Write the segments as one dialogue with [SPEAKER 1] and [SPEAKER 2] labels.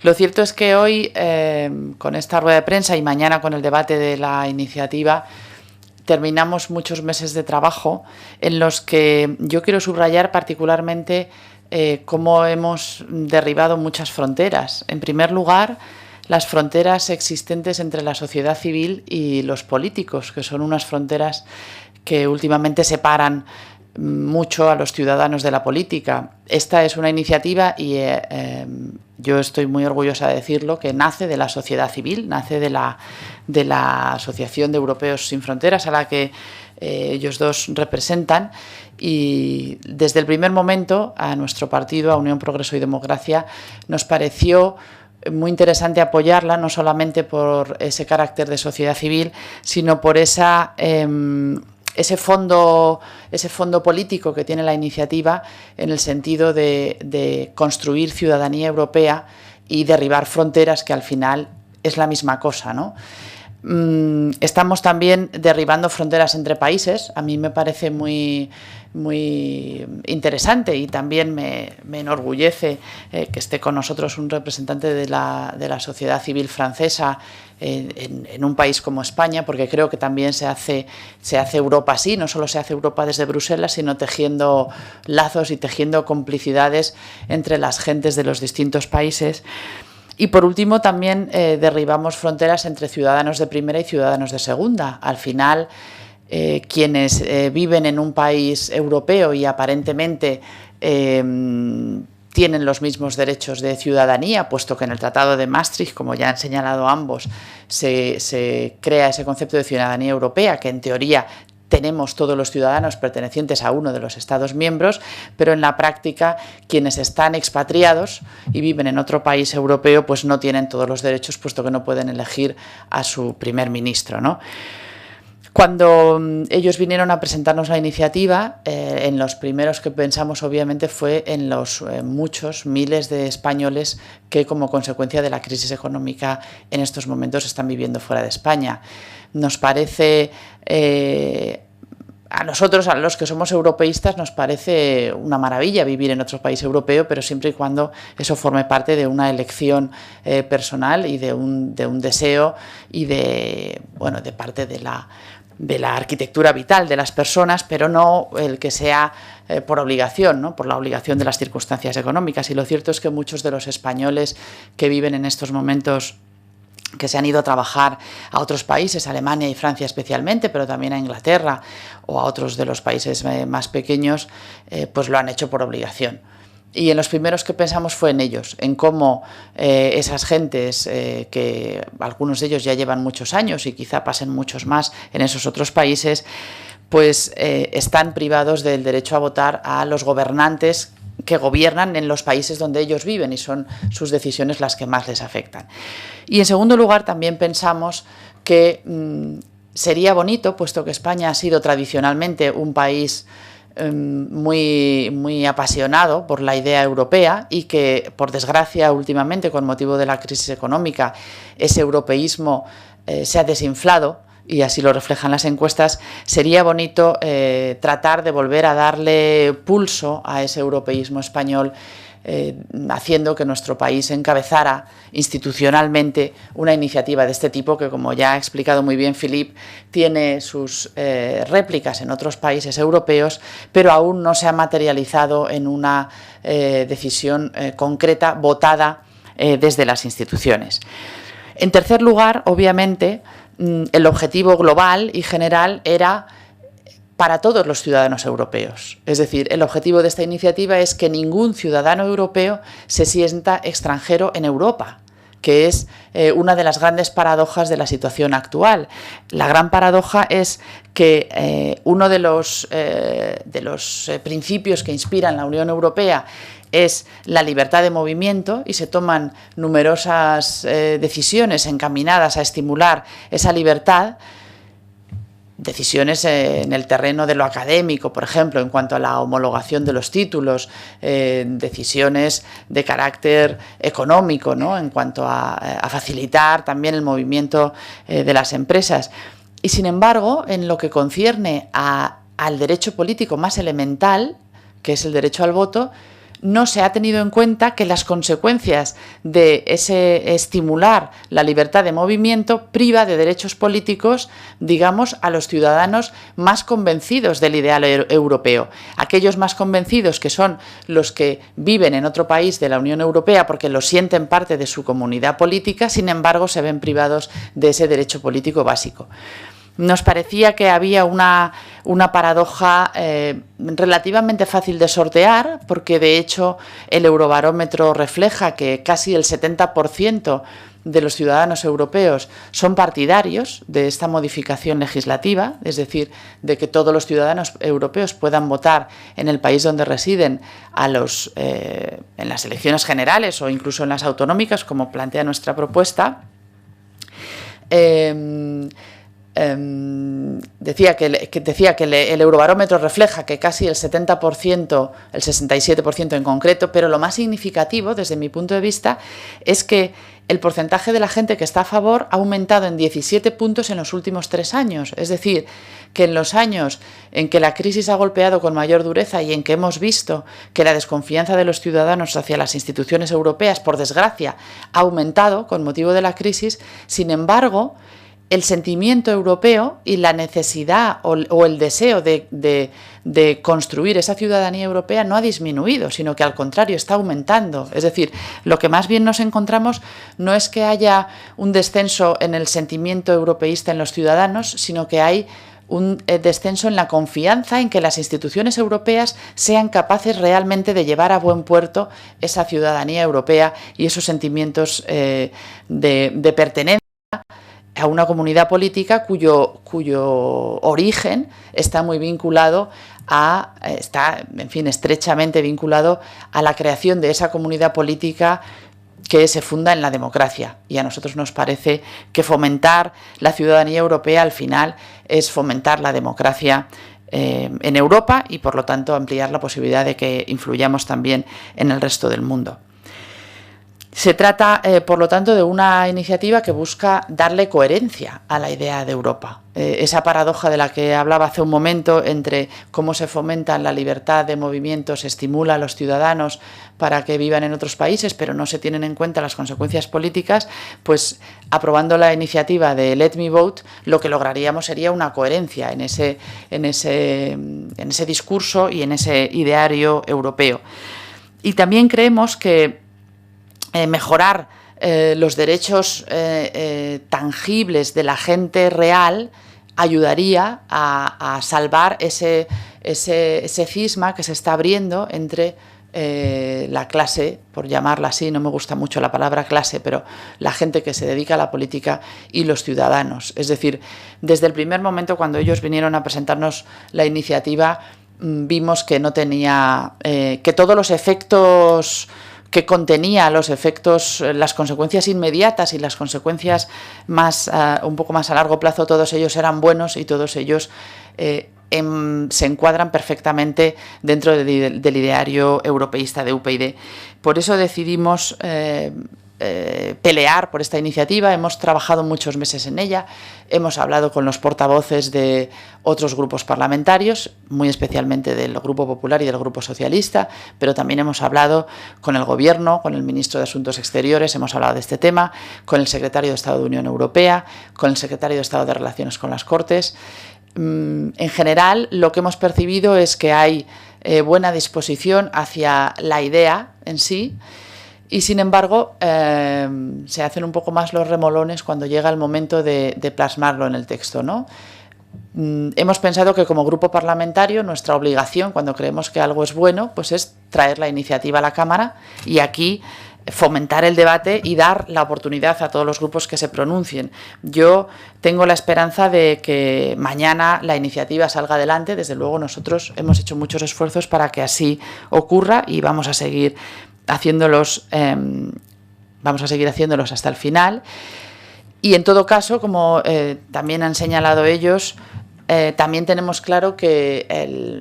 [SPEAKER 1] Lo cierto es que hoy, con esta rueda de prensa y mañana con el debate de la iniciativa, terminamos muchos meses de trabajo en los que yo quiero subrayar particularmente cómo hemos derribado muchas fronteras. En primer lugar, las fronteras existentes entre la sociedad civil y los políticos, que son unas fronteras que últimamente separan mucho a los ciudadanos de la política. Esta es una iniciativa y yo estoy muy orgullosa de decirlo, que nace de la sociedad civil, nace de la Asociación de Europeos Sin Fronteras, a la que ellos dos representan, y desde el primer momento a nuestro partido, a Unión Progreso y Democracia, nos pareció muy interesante apoyarla, no solamente por ese carácter de sociedad civil, sino por ese fondo político que tiene la iniciativa, en el sentido de construir ciudadanía europea y derribar fronteras, que al final es la misma cosa, ¿no? Estamos también derribando fronteras entre países. A mí me parece muy interesante, y también me enorgullece que esté con nosotros un representante de la sociedad civil francesa en un país como España, porque creo que también se hace Europa así. No solo se hace Europa desde Bruselas, sino tejiendo lazos y tejiendo complicidades entre las gentes de los distintos países. Y por último, también derribamos fronteras entre ciudadanos de primera y ciudadanos de segunda. Al final, quienes viven en un país europeo y aparentemente tienen los mismos derechos de ciudadanía, puesto que en el Tratado de Maastricht, como ya han señalado ambos, se crea ese concepto de ciudadanía europea, que en teoría tenemos todos los ciudadanos pertenecientes a uno de los Estados miembros, pero en la práctica quienes están expatriados y viven en otro país europeo pues no tienen todos los derechos, puesto que no pueden elegir a su primer ministro, ¿no? Cuando ellos vinieron a presentarnos la iniciativa, en los primeros que pensamos obviamente fue en los muchos, miles de españoles que, como consecuencia de la crisis económica, en estos momentos están viviendo fuera de España. Nos parece, a nosotros, a los que somos europeístas, nos parece una maravilla vivir en otro país europeo, pero siempre y cuando eso forme parte de una elección personal y de un deseo y de parte de la arquitectura vital de las personas, pero no el que sea por obligación, ¿no? Por la obligación de las circunstancias económicas. Y lo cierto es que muchos de los españoles que viven en estos momentos, que se han ido a trabajar a otros países, a Alemania y Francia especialmente, pero también a Inglaterra o a otros de los países más pequeños, pues lo han hecho por obligación. Y en los primeros que pensamos fue en ellos, en cómo esas gentes, que algunos de ellos ya llevan muchos años y quizá pasen muchos más en esos otros países, pues están privados del derecho a votar a los gobernantes que gobiernan en los países donde ellos viven, y son sus decisiones las que más les afectan. Y en segundo lugar, también pensamos que sería bonito, puesto que España ha sido tradicionalmente un país muy apasionado por la idea europea, y que, por desgracia, últimamente, con motivo de la crisis económica, ese europeísmo se ha desinflado, y así lo reflejan las encuestas. Sería bonito tratar de volver a darle pulso a ese europeísmo español, haciendo que nuestro país encabezara institucionalmente una iniciativa de este tipo, que, como ya ha explicado muy bien Philippe, tiene sus réplicas en otros países europeos, pero aún no se ha materializado en una decisión concreta votada desde las instituciones. En tercer lugar, obviamente, el objetivo global y general era para todos los ciudadanos europeos. Es decir, el objetivo de esta iniciativa es que ningún ciudadano europeo se sienta extranjero en Europa, que es una de las grandes paradojas de la situación actual. La gran paradoja es que uno de los principios que inspiran la Unión Europea es la libertad de movimiento, y se toman numerosas decisiones encaminadas a estimular esa libertad, decisiones en el terreno de lo académico, por ejemplo, en cuanto a la homologación de los títulos, decisiones de carácter económico, ¿no? En cuanto a facilitar también el movimiento de las empresas. Y, sin embargo, en lo que concierne al derecho político más elemental, que es el derecho al voto, no se ha tenido en cuenta que las consecuencias de ese estimular la libertad de movimiento priva de derechos políticos, digamos, a los ciudadanos más convencidos del ideal europeo. Aquellos más convencidos, que son los que viven en otro país de la Unión Europea porque lo sienten parte de su comunidad política, sin embargo, se ven privados de ese derecho político básico. Nos parecía que había una paradoja relativamente fácil de sortear, porque de hecho el Eurobarómetro refleja que casi el 70% de los ciudadanos europeos son partidarios de esta modificación legislativa, es decir, de que todos los ciudadanos europeos puedan votar en el país donde residen en las elecciones generales o incluso en las autonómicas, como plantea nuestra propuesta. Decía que el Eurobarómetro refleja que casi el 70%, el 67% en concreto, pero lo más significativo desde mi punto de vista es que el porcentaje de la gente que está a favor ha aumentado en 17 puntos en los últimos 3 años. Es decir, que en los años en que la crisis ha golpeado con mayor dureza y en que hemos visto que la desconfianza de los ciudadanos hacia las instituciones europeas, por desgracia, ha aumentado con motivo de la crisis, sin embargo, el sentimiento europeo y la necesidad o el deseo de construir esa ciudadanía europea no ha disminuido, sino que al contrario está aumentando. Es decir, lo que más bien nos encontramos no es que haya un descenso en el sentimiento europeísta en los ciudadanos, sino que hay un descenso en la confianza en que las instituciones europeas sean capaces realmente de llevar a buen puerto esa ciudadanía europea y esos sentimientos de pertenencia a una comunidad política cuyo origen está muy vinculado está estrechamente vinculado a la creación de esa comunidad política que se funda en la democracia. Y a nosotros nos parece que fomentar la ciudadanía europea al final es fomentar la democracia en Europa y por lo tanto ampliar la posibilidad de que influyamos también en el resto del mundo. Se trata, por lo tanto, de una iniciativa que busca darle coherencia a la idea de Europa. Esa paradoja de la que hablaba hace un momento entre cómo se fomenta la libertad de movimiento, se estimula a los ciudadanos para que vivan en otros países, pero no se tienen en cuenta las consecuencias políticas, pues aprobando la iniciativa de Let Me Vote, lo que lograríamos sería una coherencia en ese discurso y en ese ideario europeo. Y también creemos que mejorar los derechos tangibles de la gente real ayudaría a salvar ese cisma que se está abriendo entre la clase, por llamarla así, no me gusta mucho la palabra clase, pero la gente que se dedica a la política y los ciudadanos. Es decir, desde el primer momento cuando ellos vinieron a presentarnos la iniciativa, vimos que no tenía, que todos los efectos que contenía las consecuencias inmediatas y las consecuencias un poco más a largo plazo, todos ellos eran buenos y todos ellos se encuadran perfectamente dentro del ideario europeísta de UPyD. Por eso decidimos pelear por esta iniciativa, hemos trabajado muchos meses en ella, hemos hablado con los portavoces de otros grupos parlamentarios, muy especialmente del Grupo Popular y del Grupo Socialista, pero también hemos hablado con el Gobierno, con el Ministro de Asuntos Exteriores, hemos hablado de este tema, con el Secretario de Estado de Unión Europea, con el Secretario de Estado de Relaciones con las Cortes. En general, lo que hemos percibido es que hay buena disposición hacia la idea en sí, y sin embargo se hacen un poco más los remolones cuando llega el momento de plasmarlo en el texto, ¿no? Hemos pensado que como grupo parlamentario nuestra obligación cuando creemos que algo es bueno pues es traer la iniciativa a la Cámara y aquí fomentar el debate y dar la oportunidad a todos los grupos que se pronuncien. Yo tengo la esperanza de que mañana la iniciativa salga adelante. Desde luego nosotros hemos hecho muchos esfuerzos para que así ocurra y vamos a seguir haciéndolos hasta el final. Y en todo caso, como también han señalado ellos, también tenemos claro que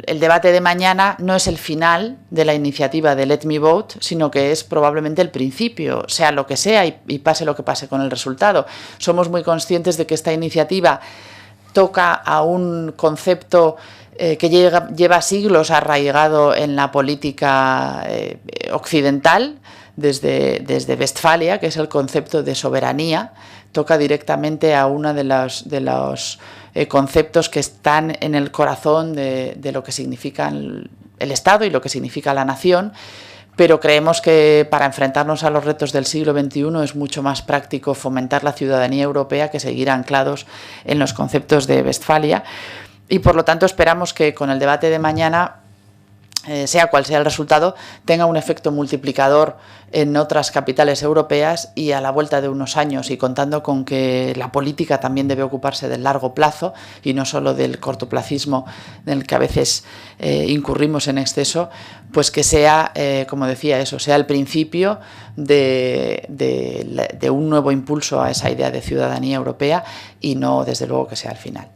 [SPEAKER 1] el debate de mañana no es el final de la iniciativa de Let Me Vote, sino que es probablemente el principio, sea lo que sea y pase lo que pase con el resultado. Somos muy conscientes de que esta iniciativa toca a un concepto que lleva siglos arraigado en la política occidental, desde Westfalia, que es el concepto de soberanía. Toca directamente a uno de los conceptos que están en el corazón de lo que significa el Estado y lo que significa la nación, pero creemos que para enfrentarnos a los retos del siglo XXI es mucho más práctico fomentar la ciudadanía europea que seguir anclados en los conceptos de Westfalia, y por lo tanto esperamos que con el debate de mañana, sea cual sea el resultado, tenga un efecto multiplicador en otras capitales europeas, y a la vuelta de unos años, y contando con que la política también debe ocuparse del largo plazo y no solo del cortoplacismo en el que a veces incurrimos en exceso, pues que sea, como decía, eso sea el principio de un nuevo impulso a esa idea de ciudadanía europea, y no desde luego que sea el final.